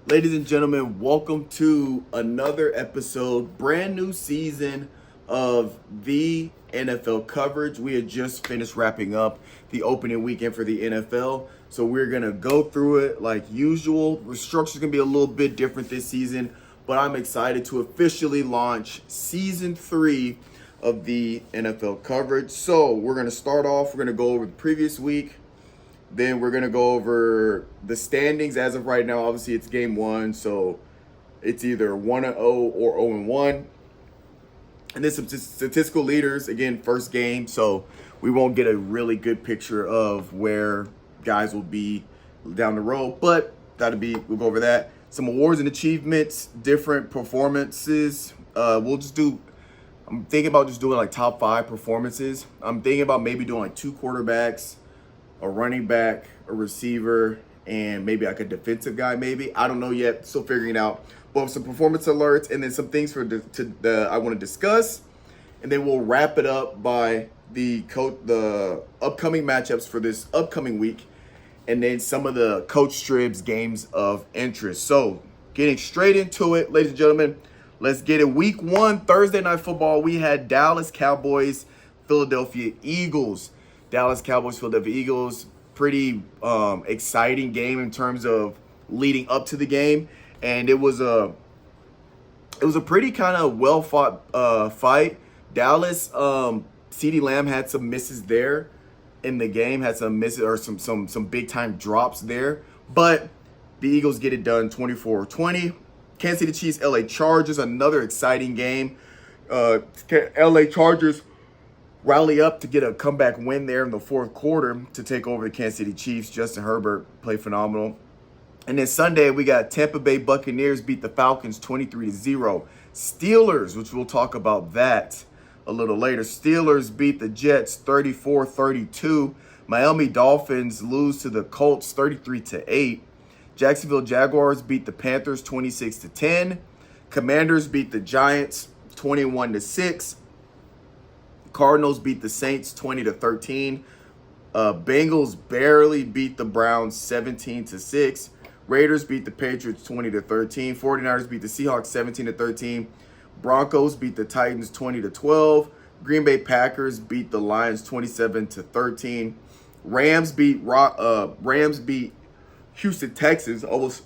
Ladies and gentlemen, welcome to another episode, brand new season of the NFL coverage. We had just finished wrapping up the opening weekend for the NFL. So we're going to go through it like usual. The structure's going to be a little bit different this season, but I'm excited to officially launch season 3 of the NFL coverage. So we're going to start off, we're going to go over the previous week. Then we're going to go over the standings as of right now. Obviously, it's game 1, so it's either 1-0 or 0-1. And then some statistical leaders, again, first game, so we won't get a really good picture of where guys will be down the road, but we'll go over that. Some awards and achievements, different performances. I'm thinking about just doing like top 5 performances. I'm thinking about maybe doing like 2 quarterbacks, a running back, a receiver, and maybe like a defensive guy maybe. I don't know yet, still figuring it out. But some performance alerts and then some things I want to discuss. And then we'll wrap it up by the upcoming matchups for this upcoming week. And then some of the Coach Strib's games of interest. So getting straight into it, ladies and gentlemen, let's get it. Week 1, Thursday Night Football, we had Dallas Cowboys, Philadelphia Eagles. Dallas Cowboys, Philadelphia Eagles, pretty exciting game in terms of leading up to the game, and it was a pretty kind of well fought fight. Dallas, CeeDee Lamb had some misses there in the game, had some misses or some big time drops there, but the Eagles get it done 24-20. Kansas City Chiefs, LA Chargers, another exciting game. LA Chargers rally up to get a comeback win there in the fourth quarter to take over the Kansas City Chiefs. Justin Herbert played phenomenal. And then Sunday, we got Tampa Bay Buccaneers beat the Falcons 23-0. Steelers, which we'll talk about that a little later. Steelers beat the Jets 34-32. Miami Dolphins lose to the Colts 33-8. Jacksonville Jaguars beat the Panthers 26-10. Commanders beat the Giants 21-6. Cardinals beat the Saints 20-13. Bengals barely beat the Browns 17-6. Raiders beat the Patriots 20-13. 49ers beat the Seahawks 17-13. Broncos beat the Titans 20-12. Green Bay Packers beat the Lions 27-13. Rams beat Houston Texans. Almost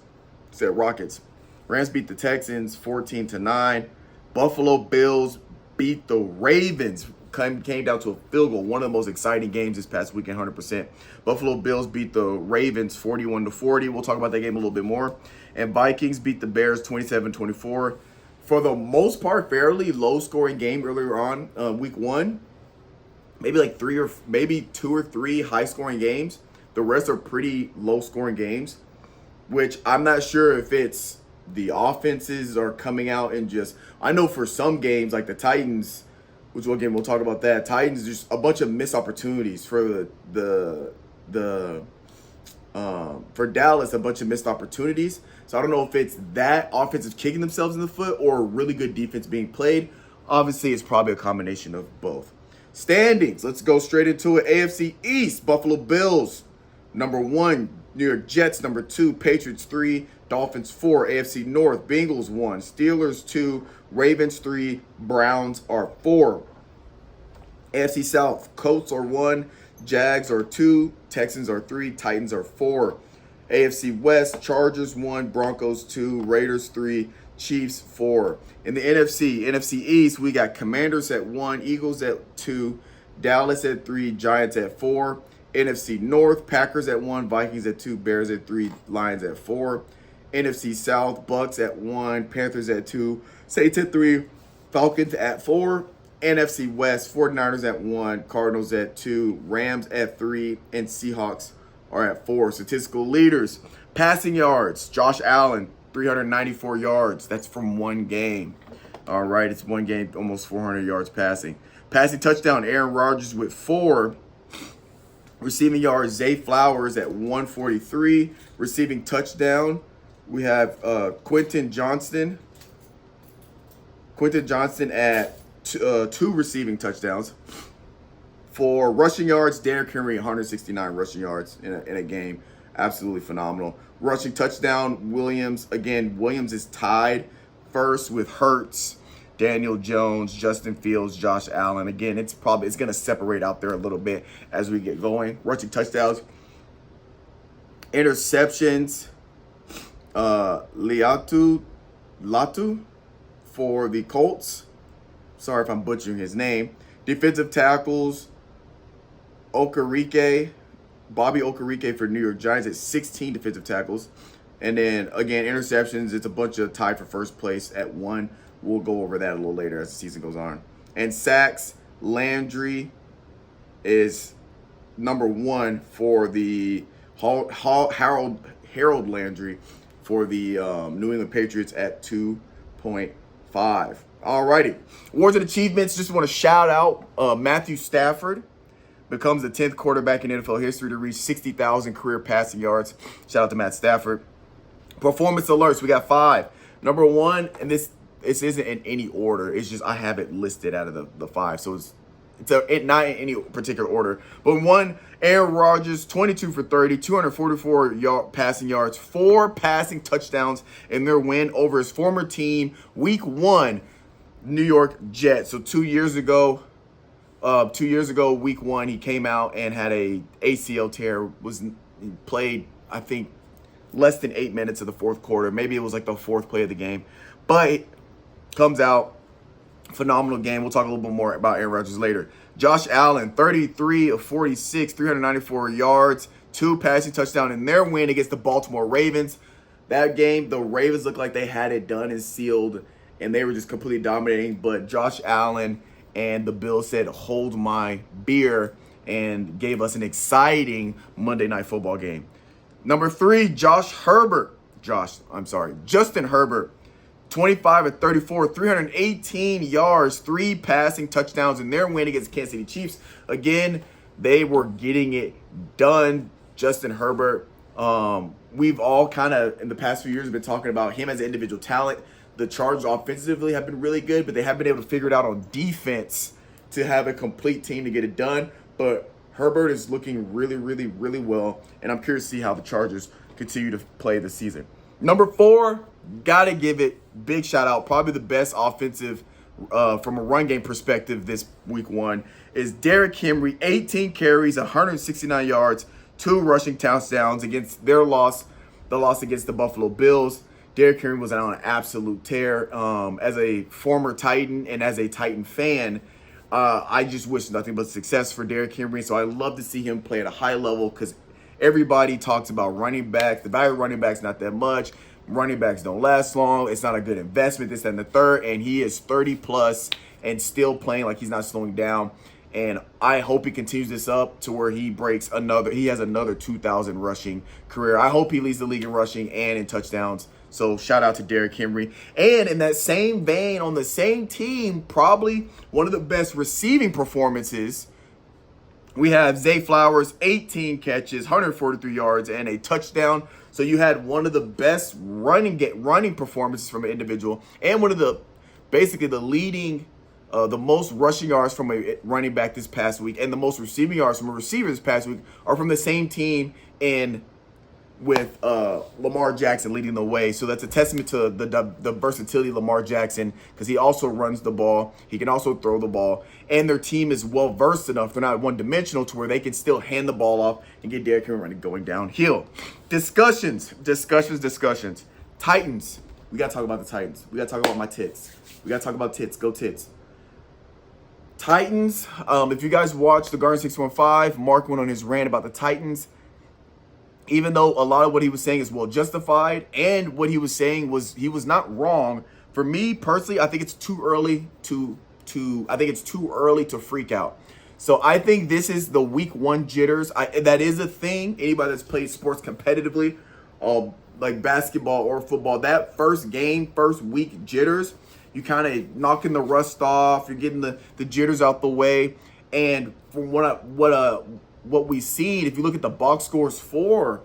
said Rockets. Rams beat the Texans 14-9. Buffalo Bills beat the Ravens. Came down to a field goal. One of the most exciting games this past weekend, 100%. Buffalo Bills beat the Ravens 41-40. We'll talk about that game a little bit more. And Vikings beat the Bears 27-24. For the most part, fairly low-scoring game earlier on, week 1. Maybe like 2 or 3 high-scoring games. The rest are pretty low-scoring games, which I'm not sure if it's the offenses are coming out and just. I know for some games like the Titans, which again we'll talk about that. Titans, just a bunch of missed opportunities for for Dallas, a bunch of missed opportunities. So I don't know if it's that offensive kicking themselves in the foot or really good defense being played. Obviously, it's probably a combination of both. Standings. Let's go straight into it. AFC East, Buffalo Bills, number 1. New York Jets, number 2. Patriots, 3. Dolphins, 4. AFC North, Bengals, 1. Steelers, 2. Ravens, 3. Browns are 4. AFC South, Colts are 1. Jags are 2. Texans are 3. Titans are 4. AFC West, Chargers, 1. Broncos, 2. Raiders, 3. Chiefs, 4. In the NFC East, we got Commanders at 1. Eagles at 2. Dallas at 3. Giants at 4. NFC North, Packers at 1. Vikings at 2. Bears at 3. Lions at 4. NFC South, Bucks at 1, Panthers at 2, Saints at 3, Falcons at 4. NFC West, 49ers at 1, Cardinals at 2, Rams at 3, and Seahawks are at 4. Statistical leaders, passing yards, Josh Allen, 394 yards. That's from one game. All right, it's one game, almost 400 yards passing. Passing touchdown, Aaron Rodgers with 4. Receiving yards, Zay Flowers at 143. Receiving touchdown, we have Quentin Johnston at 2 receiving touchdowns. For rushing yards, Derrick Henry, 169 rushing yards in a game. Absolutely phenomenal. Rushing touchdown, Williams. Again, Williams is tied first with Hurts, Daniel Jones, Justin Fields, Josh Allen. Again, it's going to separate out there a little bit as we get going. Rushing touchdowns, interceptions. Latu for the Colts. Sorry if I'm butchering his name. Defensive tackles, Bobby Okereke for New York Giants at 16 defensive tackles. And then, again, interceptions, it's a bunch of tied for first place at 1. We'll go over that a little later as the season goes on. And sacks, Landry is number 1 for the Harold Landry for the New England Patriots at 2.5. Alrighty. Awards and achievements. Just want to shout out Matthew Stafford. Becomes the 10th quarterback in NFL history to reach 60,000 career passing yards. Shout out to Matt Stafford. Performance alerts. We got 5. Number 1, and this isn't in any order. It's just I have it listed out of the 5. So it's not in any particular order. But 1, Aaron Rodgers, 22 for 30, 244 passing yards, 4 passing touchdowns in their win over his former team, Week 1, New York Jets. So 2 years ago, Week 1, he came out and had a ACL tear. He played, I think, less than 8 minutes of the fourth quarter. Maybe it was like the 4th play of the game. But comes out, phenomenal game. We'll talk a little bit more about Aaron Rodgers later. Josh Allen, 33 of 46, 394 yards, 2 passing touchdowns in their win against the Baltimore Ravens. That game, the Ravens looked like they had it done and sealed, and they were just completely dominating. But Josh Allen and the Bills said, hold my beer, and gave us an exciting Monday Night Football game. Number 3, Justin Herbert, 25 of 34, 318 yards, 3 passing touchdowns in their win against the Kansas City Chiefs. Again, they were getting it done. Justin Herbert, we've all kind of, in the past few years, been talking about him as an individual talent. The Chargers offensively have been really good, but they haven't been able to figure it out on defense to have a complete team to get it done. But Herbert is looking really, really, really well, and I'm curious to see how the Chargers continue to play this season. Number 4, gotta give it big shout out. Probably the best offensive from a run game perspective this Week 1 is Derrick Henry. 18 carries, 169 yards, 2 rushing touchdowns against the loss against the Buffalo Bills. Derrick Henry was on an absolute tear. As a former Titan and as a Titan fan, I just wish nothing but success for Derrick Henry. So I love to see him play at a high level because everybody talks about running backs. The value of running backs not that much. Running backs don't last long. It's not a good investment, this, that, and the third. And he is 30 plus and still playing like he's not slowing down. And I hope he continues this up to where he has another 2,000 rushing career. I hope he leads the league in rushing and in touchdowns. So shout out to Derrick Henry. And in that same vein, on the same team, probably one of the best receiving performances, we have Zay Flowers, 18 catches, 143 yards, and a touchdown. So you had one of the best running performances from an individual, and one of the most rushing yards from a running back this past week, and the most receiving yards from a receiver this past week are from the same team with Lamar Jackson leading the way. So that's a testament to the versatility of Lamar Jackson, because he also runs the ball. He can also throw the ball. And their team is well-versed enough. They're not one-dimensional to where they can still hand the ball off and get Derrick Henry going downhill. Discussions. Titans. We got to talk about the Titans. We got to talk about my tits. We got to talk about tits. Go Tits. Titans. If you guys watched the Garden 615, Mark went on his rant about the Titans. Even though a lot of what he was saying is well justified, and what he was saying he was not wrong. For me personally, I think it's too early to freak out. So I think this is the Week 1 jitters. That is a thing. Anybody that's played sports competitively, like basketball or football, that first week jitters, you kind of knocking the rust off. You're getting the jitters out the way. And from what we've seen, if you look at the box scores for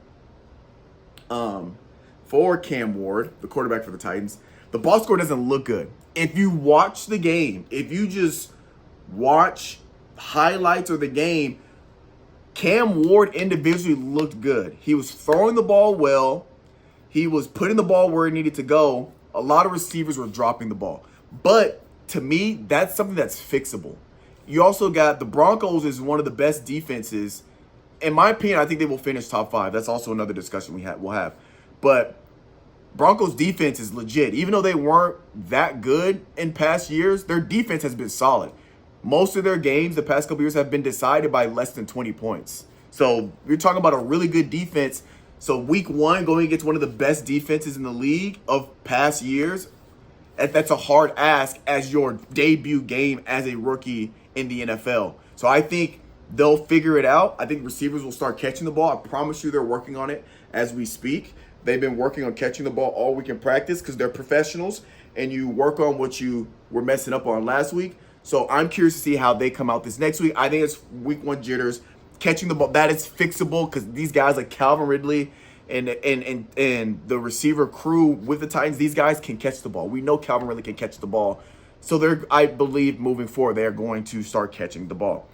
Cam Ward, the quarterback for the Titans, the box score doesn't look good. If you watch the game, if you just watch highlights of the game, Cam Ward individually looked good. He was throwing the ball well. He was putting the ball where it needed to go. A lot of receivers were dropping the ball. But to me, that's something that's fixable. You also got the Broncos is one of the best defenses. In my opinion, I think they will finish top 5. That's also another discussion we'll have. But Broncos defense is legit. Even though they weren't that good in past years, their defense has been solid. Most of their games the past couple years have been decided by less than 20 points. So you're talking about a really good defense. So week 1 going against one of the best defenses in the league of past years, that's a hard ask as your debut game as a rookie in the NFL. So I think they'll figure it out. I think receivers will start catching the ball. I promise you they're working on it as we speak. They've been working on catching the ball all week in practice because they're professionals, and you work on what you were messing up on last week. So I'm curious to see how they come out this next week. I think it's week 1 jitters. Catching the ball, that is fixable because these guys like Calvin Ridley and the receiver crew with the Titans, these guys can catch the ball. We know Calvin Ridley can catch the ball. So I believe moving forward, they're going to start catching the ball.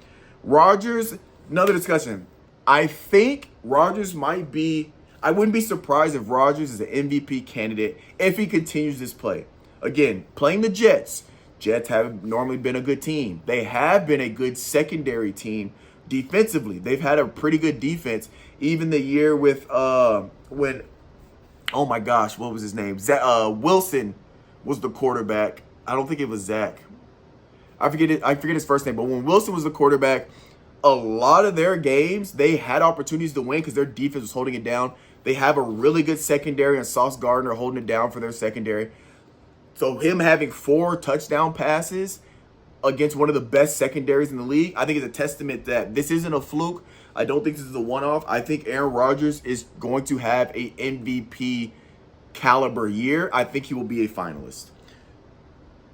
Rodgers, another discussion. I think Rodgers might be, I wouldn't be surprised if Rodgers is an MVP candidate if he continues this play. Again, playing the Jets. Jets have normally been a good team. They have been a good secondary team defensively. They've had a pretty good defense. Even the year with when, oh my gosh, what was his name? Wilson was the quarterback. I don't think it was Zach. I forget his first name. But when Wilson was the quarterback, a lot of their games they had opportunities to win because their defense was holding it down. They have a really good secondary and Sauce Gardner holding it down for their secondary. So him having 4 touchdown passes against one of the best secondaries in the league, I think is a testament that this isn't a fluke. I don't think this is a one-off. I think Aaron Rodgers is going to have a MVP caliber year. I think he will be a finalist.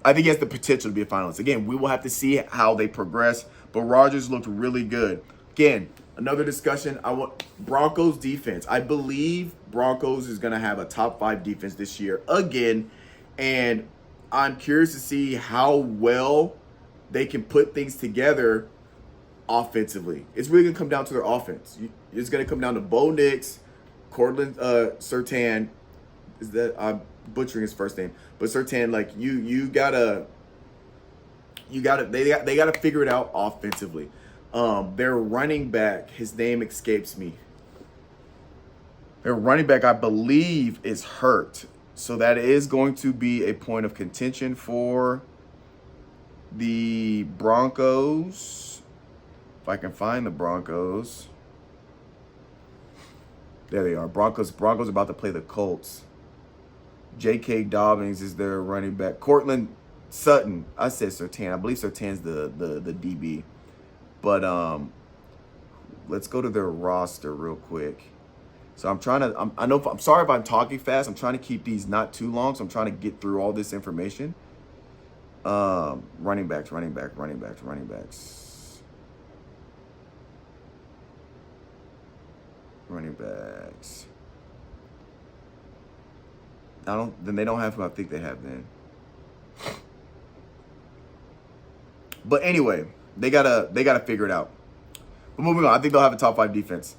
I think he has the potential to be a finalist. Again, we will have to see how they progress, but Rodgers looked really good. Again, another discussion. I want Broncos defense. I believe Broncos is going to have a top 5 defense this year again, and I'm curious to see how well they can put things together offensively. It's really going to come down to their offense. It's going to come down to Bo Nix, Cortland Surtain. Is that I'm butchering his first name? But Surtain, like they gotta figure it out offensively. Their running back, his name escapes me. Their running back, I believe, is hurt. So that is going to be a point of contention for the Broncos. If I can find the Broncos. There they are. Broncos about to play the Colts. J.K. Dobbins is their running back. Cortland Sutton. I said Surtain. I believe Surtain's the DB. But let's go to their roster real quick. So I'm sorry if I'm talking fast. I'm trying to keep these not too long. So I'm trying to get through all this information. Running backs. Then they don't have who I think they have then. But anyway, they gotta figure it out. But moving on, I think they'll have a top 5 defense.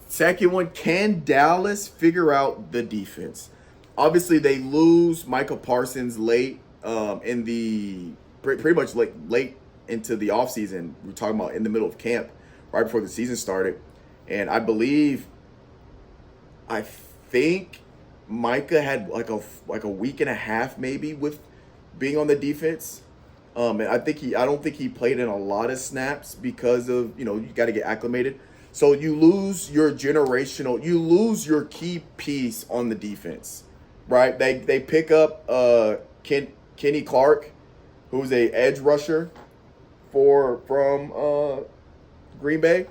Second one, can Dallas figure out the defense? Obviously, they lose Michael Parsons late in the pretty much late into the offseason. We're talking about in the middle of camp, right before the season started. And I think Micah had like a week and a half maybe with being on the defense. And I don't think he played in a lot of snaps because of, you got to get acclimated. So you lose your key piece on the defense, right? They pick up Kenny Clark, who's a edge rusher from Green Bay.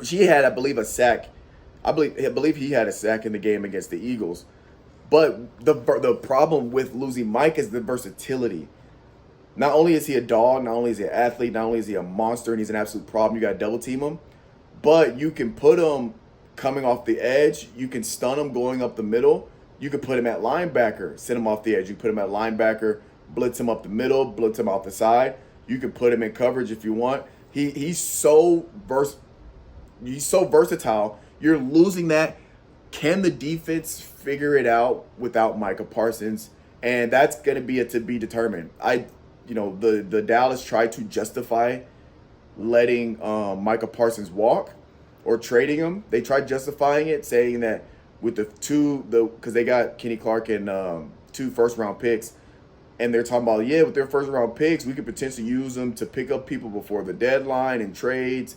She had, I believe, a sack. I believe he had a sack in the game against the Eagles. But the problem with losing Mike is the versatility. Not only is he a dog, not only is he an athlete, not only is he a monster and he's an absolute problem, you got to double team him. But you can put him coming off the edge. You can stun him going up the middle. You can put him at linebacker, send him off the edge. You can put him at linebacker, blitz him up the middle, blitz him off the side. You can put him in coverage if you want. He's so versatile. You're losing that. Can the defense figure it out without Micah Parsons? And that's going to be to be determined. The Dallas tried to justify letting Micah Parsons walk or trading him. They tried justifying it, saying that with because they got Kenny Clark and 2 first-round picks, and they're talking about, with their first-round picks, we could potentially use them to pick up people before the deadline and trades,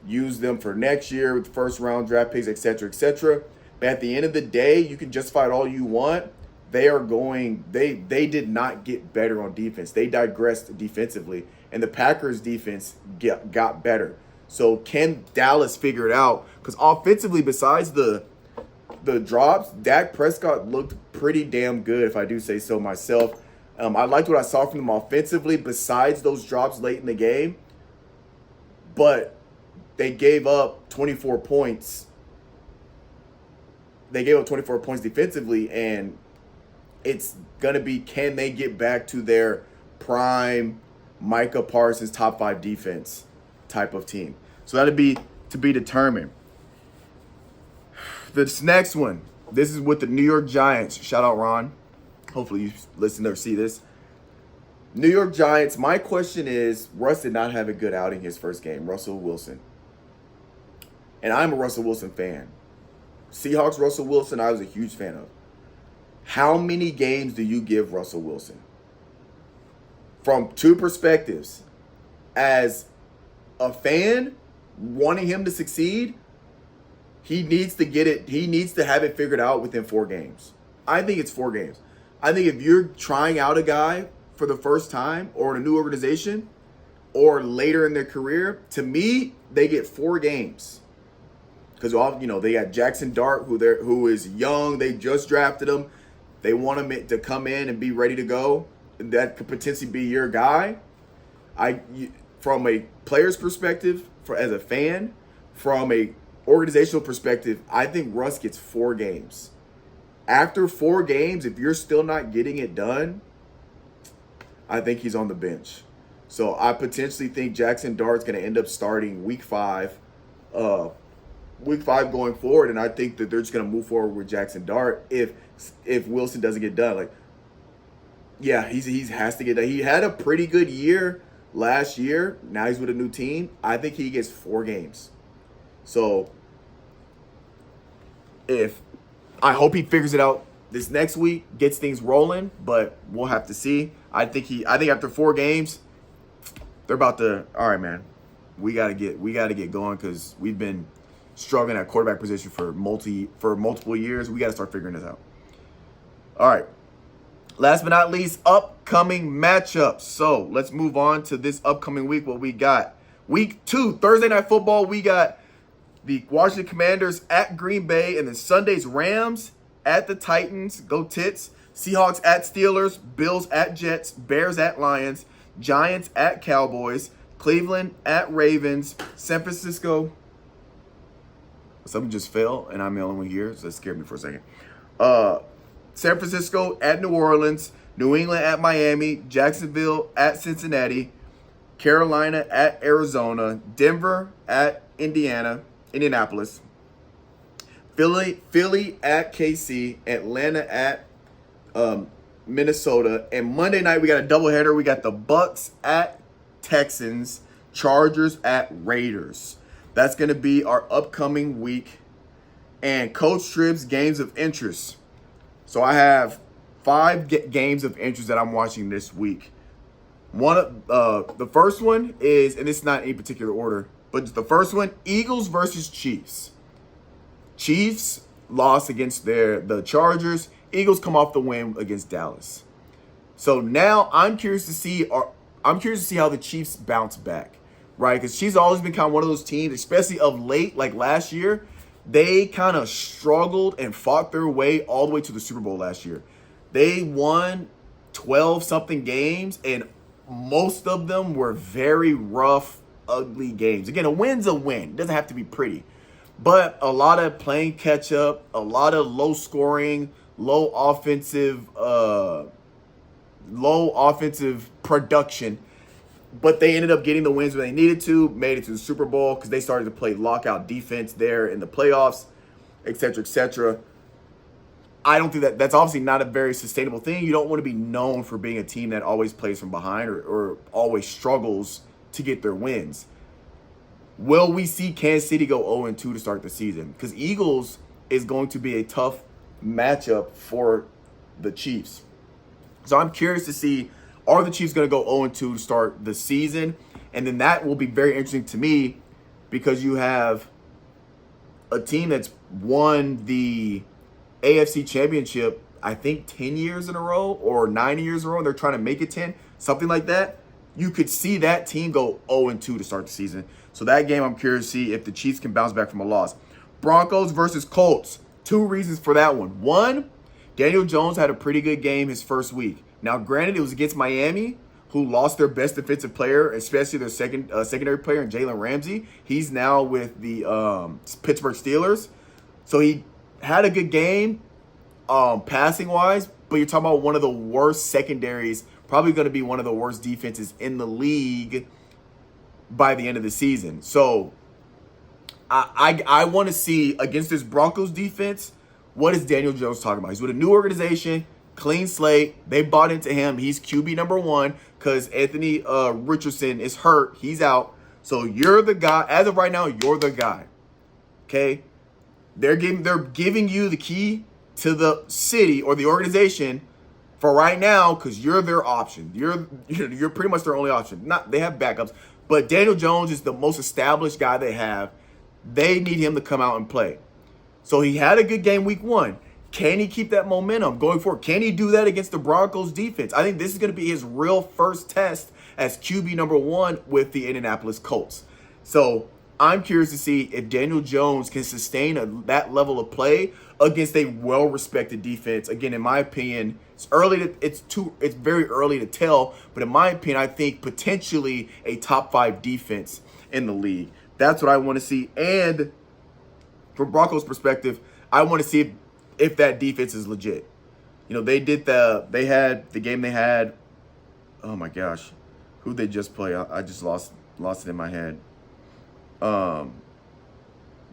use them for next year with first-round draft picks, et cetera, et cetera. But at the end of the day, you can justify it all you want. They did not get better on defense. They digressed defensively, and the Packers' defense got better. So can Dallas figure it out? Because offensively, besides the drops, Dak Prescott looked pretty damn good, if I do say so myself. I liked what I saw from them offensively besides those drops late in the game. But they gave up 24 points. They gave up 24 points defensively, and it's going to be, can they get back to their prime Micah Parsons top 5 defense type of team? So that'll be to be determined. This next one, this is with the New York Giants. Shout out, Ron. Hopefully you listen or see this. New York Giants, my question is, Russ did not have a good outing his first game, Russell Wilson. And I'm a Russell Wilson fan. Seahawks Russell Wilson, I was a huge fan of. How many games do you give Russell Wilson? From 2 perspectives. As a fan, wanting him to succeed, he needs to get it. He needs to have it figured out within 4 games. I think it's 4 games. I think if you're trying out a guy for the first time or in a new organization or later in their career, to me, they get 4 games. Because they got Jackson Dart, who is young. They just drafted him. They want him to come in and be ready to go. That could potentially be your guy. From a player's perspective, as a fan, from a organizational perspective, I think Russ gets 4 games. After 4 games, if you're still not getting it done, I think he's on the bench. So I potentially think Jackson Dart's going to end up starting week 5 going forward, and I think that they're just going to move forward with Jackson Dart if Wilson doesn't get done. He has to get done. He had a pretty good year last year. Now he's with a new team. I think he gets 4 games. So I hope he figures it out this next week, gets things rolling, but we'll have to see. I think after 4 games, they're about to, all right, man, we gotta get going because we've been struggling at quarterback position for multiple years. We gotta start figuring this out. All right. Last but not least, upcoming matchups. So let's move on to this upcoming week. What we got? Week 2, Thursday Night Football. We got the Washington Commanders at Green Bay, and then Sunday's Rams at the Titans. Go Tits. Seahawks at Steelers. Bills at Jets. Bears at Lions. Giants at Cowboys. Cleveland at Ravens. San Francisco. Something just fell, and I'm the only one here, so that scared me for a second. San Francisco at New Orleans. New England at Miami. Jacksonville at Cincinnati. Carolina at Arizona. Denver at Indianapolis. Philly at KC. Atlanta at Minnesota. And Monday night we got a doubleheader. We got the Bucks at Texans. Chargers at Raiders. That's going to be our upcoming week. And Coach Strib's games of interest. So I have 5 games of interest that I'm watching this week. The first one is, and it's not in any particular order, but the first one, Eagles versus Chiefs. Chiefs lost against the Chargers. Eagles come off the win against Dallas. So now I'm curious to see how the Chiefs bounce back, right? Because Chiefs always been kind of one of those teams, especially of late, like last year. They kind of struggled and fought their way all the way to the Super Bowl last year. They won 12-something games, and most of them were very rough, ugly games. Again, a win's a win. It doesn't have to be pretty. But a lot of playing catch-up, a lot of low scoring, low offensive production. But they ended up getting the wins when they needed to, made it to the Super Bowl because they started to play lockout defense there in the playoffs, et cetera, et cetera. I don't think that's obviously not a very sustainable thing. You don't want to be known for being a team that always plays from behind or always struggles to get their wins. Will we see Kansas City go 0-2 to start the season? Because Eagles is going to be a tough matchup for the Chiefs. So I'm curious to see, are the Chiefs going to go 0-2 to start the season? And then that will be very interesting to me because you have a team that's won the AFC Championship, I think 10 years in a row or 9 years in a row, and they're trying to make it 10, something like that. You could see that team go 0-2 to start the season. So that game, I'm curious to see if the Chiefs can bounce back from a loss. Broncos versus Colts. 2 reasons for that one. One, Daniel Jones had a pretty good game his first week. Now, granted, it was against Miami, who lost their best defensive player, especially their secondary player in Jalen Ramsey. He's now with the Pittsburgh Steelers. So he had a good game passing-wise, but you're talking about one of the worst secondaries, probably going to be one of the worst defenses in the league by the end of the season. So I want to see against this Broncos defense, what is Daniel Jones talking about? He's with a new organization, clean slate. They bought into him. He's QB number 1 because Anthony Richardson is hurt. He's out. So you're the guy. As of right now, you're the guy. Okay? They're giving you the key to the city or the organization for right now because you're their option. You're pretty much their only option. They have backups, but Daniel Jones is the most established guy they have. They need him to come out and play. So he had a good game week 1. Can he keep that momentum going forward? Can he do that against the Broncos defense? I think this is going to be his real first test as QB number 1 with the Indianapolis Colts. So I'm curious to see if Daniel Jones can sustain that level of play against a well-respected defense. Again, in my opinion, it's very early to tell, but in my opinion, I think potentially a top 5 defense in the league. That's what I want to see. And from Broncos' perspective, I want to see if that defense is legit. They had the game they had. Oh my gosh, who'd they just play? I just lost it in my head.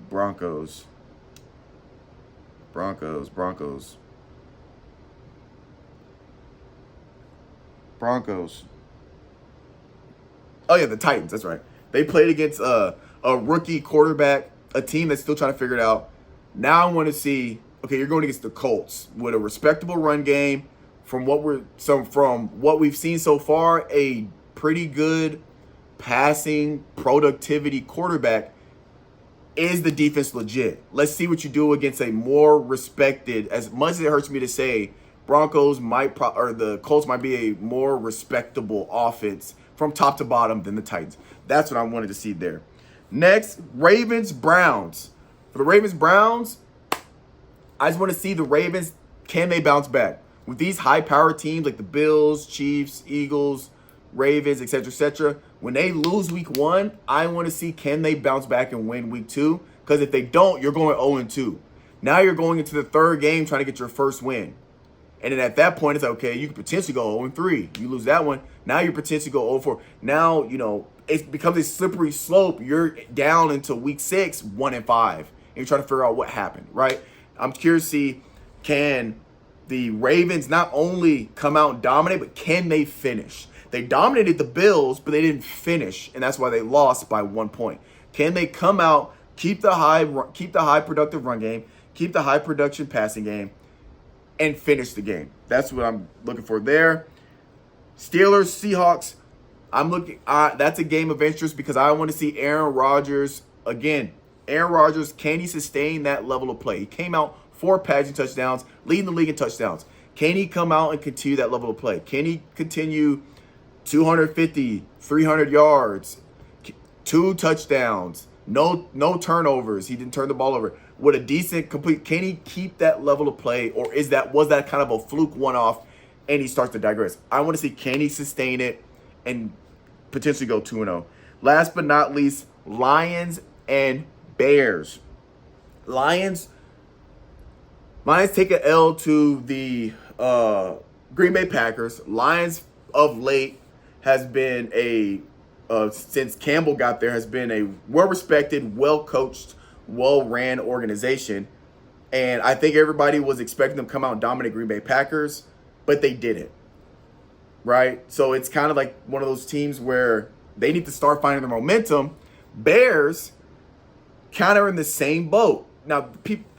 Broncos. Oh yeah, the Titans. That's right. They played against a rookie quarterback, a team that's still trying to figure it out. Now I want to see. Okay, you're going against the Colts with a respectable run game. From what we've seen so far, a pretty good passing productivity quarterback. Is the defense legit? Let's see what you do against a more respected, as much as it hurts me to say, the Colts might be a more respectable offense from top to bottom than the Titans. That's what I wanted to see there. Next, Ravens-Browns. For the Ravens-Browns, I just want to see the Ravens, can they bounce back? With these high-powered teams like the Bills, Chiefs, Eagles, Ravens, etc., when they lose week 1, I want to see, can they bounce back and win week 2? Because if they don't, you're going 0-2. Now you're going into the third game trying to get your first win. And then at that point, it's like, okay, you could potentially go 0-3. You lose that one. Now you potentially go 0-4. Now, it becomes a slippery slope. You're down into week 6, 1-5. And you're trying to figure out what happened, right? I'm curious to see, can the Ravens not only come out and dominate, but can they finish? They dominated the Bills, but they didn't finish, and that's why they lost by 1 point. Can they come out, keep the high productive run game, keep the high production passing game, and finish the game? That's what I'm looking for there. Steelers, Seahawks. That's a game of interest because I want to see Aaron Rodgers again. Aaron Rodgers, can he sustain that level of play? He came out 4 passing touchdowns, leading the league in touchdowns. Can he come out and continue that level of play? Can he continue 250, 300 yards, 2 touchdowns, no turnovers? He didn't turn the ball over. With a decent complete, can he keep that level of play, or was that kind of a fluke one-off and he starts to digress? I want to see, can he sustain it and potentially go 2-0. Last but not least, Lions and Bears. Lions take an L to the Green Bay Packers. Lions of late has been since Campbell got there, has been a well-respected, well-coached, well-ran organization. And I think everybody was expecting them to come out and dominate Green Bay Packers, but they didn't. Right? So it's kind of like one of those teams where they need to start finding their momentum. Bears kind of in the same boat. Now,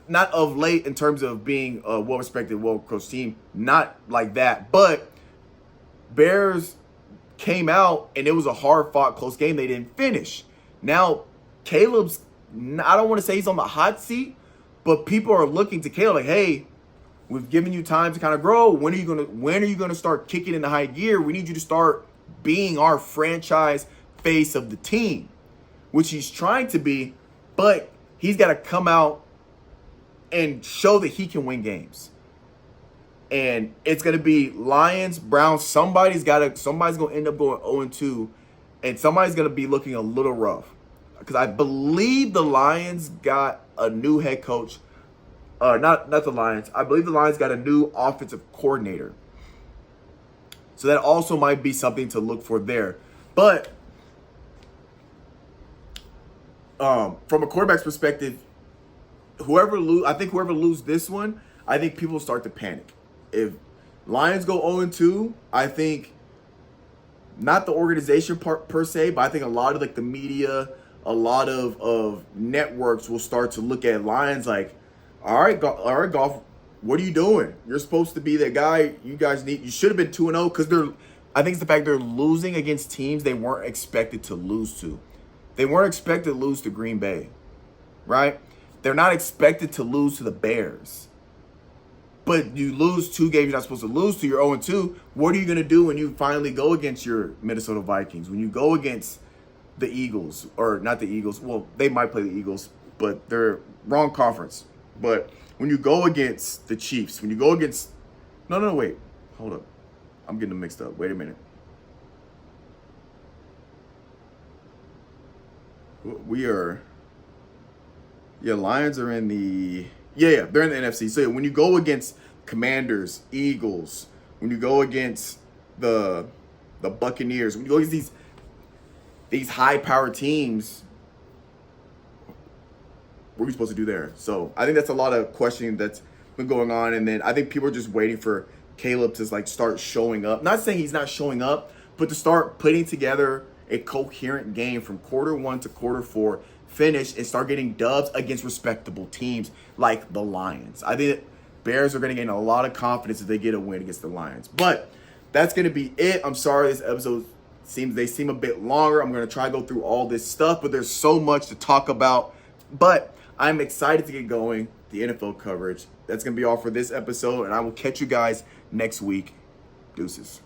not of late in terms of being a well-respected, well-coached team. Not like that. But Bears came out, and it was a hard-fought, close game. They didn't finish. Now, Caleb's, I don't want to say he's on the hot seat, but people are looking to Caleb like, hey, we've given you time to kind of grow. When are you gonna start kicking into high gear? We need you to start being our franchise face of the team, which he's trying to be, but he's got to come out and show that he can win games. And it's gonna be Lions, Browns. Somebody's gonna end up going 0-2, and somebody's gonna be looking a little rough. Because I believe the Lions got a new head coach. Not the Lions. I believe the Lions got a new offensive coordinator. So that also might be something to look for there. But from a quarterback's perspective, whoever lose this one, I think people start to panic. If Lions go 0-2, I think not the organization part per se, but I think a lot of like the media, a lot of networks will start to look at Lions like, all right, Goff, what are you doing? You're supposed to be that guy. You should have been 2-0 because I think it's the fact they're losing against teams they weren't expected to lose to. They weren't expected to lose to Green Bay, right? They're not expected to lose to the Bears. But you lose 2 games you're not supposed to lose to. You're 0-2. What are you going to do when you finally go against your Minnesota Vikings? When you go against the Eagles, or not the Eagles. Well, they might play the Eagles, but they're wrong conference. But when you go against the Chiefs, when you go against... No, wait. Hold up. I'm getting them mixed up. Wait a minute. Lions are in the... Yeah, they're in the NFC. So when you go against Commanders, Eagles, when you go against the Buccaneers, when you go against these high-powered teams, what are we supposed to do there? So I think that's a lot of questioning that's been going on. And then I think people are just waiting for Caleb to like start showing up. Not saying he's not showing up, but to start putting together a coherent game from quarter 1 to quarter 4, finish and start getting dubs against respectable teams like the Lions. I think Bears are going to gain a lot of confidence if they get a win against the Lions. But that's going to be it. I'm sorry this episode seem a bit longer. I'm going to try to go through all this stuff, but there's so much to talk about. But I'm excited to get going, the NFL coverage. That's going to be all for this episode, and I will catch you guys next week. Deuces.